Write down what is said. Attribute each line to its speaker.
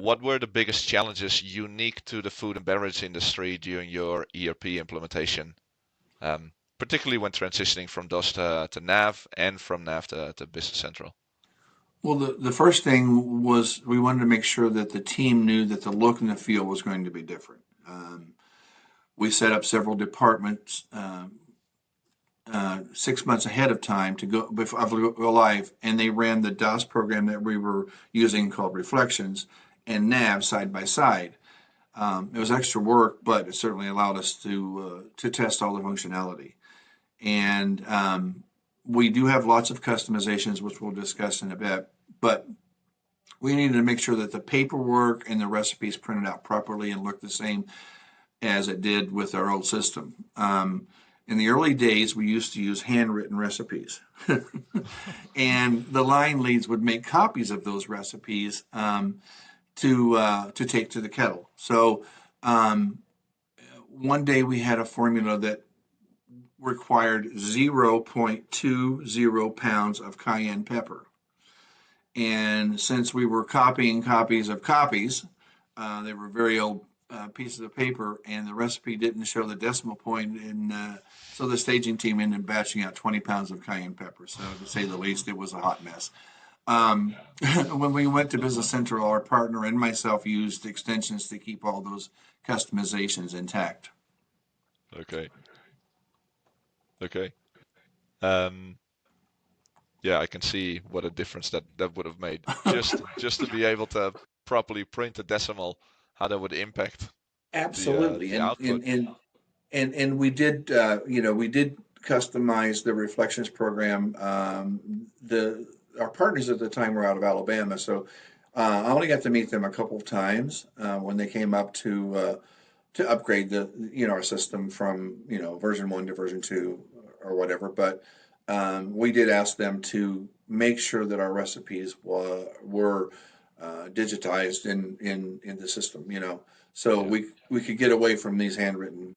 Speaker 1: what were the biggest challenges unique to the food and beverage industry during your ERP implementation, particularly when transitioning from DOS to NAV and from NAV to Business Central?
Speaker 2: Well, the first thing was we wanted to make sure that the team knew that the look and the feel was going to be different. We set up several departments 6 months ahead of time to go before go live, and they ran the DOS program that we were using called Reflections and NAV side by side. It was extra work, but it certainly allowed us to test all the functionality. And we do have lots of customizations, which we'll discuss in a bit. But we needed to make sure that the paperwork and the recipes printed out properly and looked the same as it did with our old system. In the early days, we used to use handwritten recipes, and the line leads would make copies of those recipes to take to the kettle. So one day we had a formula that required 0.20 pounds of cayenne pepper. And since we were copying copies of copies, they were very old pieces of paper, and the recipe didn't show the decimal point. And so the staging team ended up batching out 20 pounds of cayenne pepper. So to say the least, it was a hot mess. Um, when we went to Business Central, our partner and myself used extensions to keep all those customizations intact.
Speaker 1: Okay, okay. Um, yeah, I can see what a difference that would have made. Just to be able to properly print a decimal, how that would impact
Speaker 2: Absolutely,
Speaker 1: the
Speaker 2: and
Speaker 1: output.
Speaker 2: we did we did customize the reflections program. The Our partners at the time were out of Alabama, so I only got to meet them a couple of times when they came up to upgrade the our system from version 1 to version 2 or whatever. But we did ask them to make sure that our recipes were digitized in the system. So
Speaker 1: Yeah.
Speaker 2: we could get away from these handwritten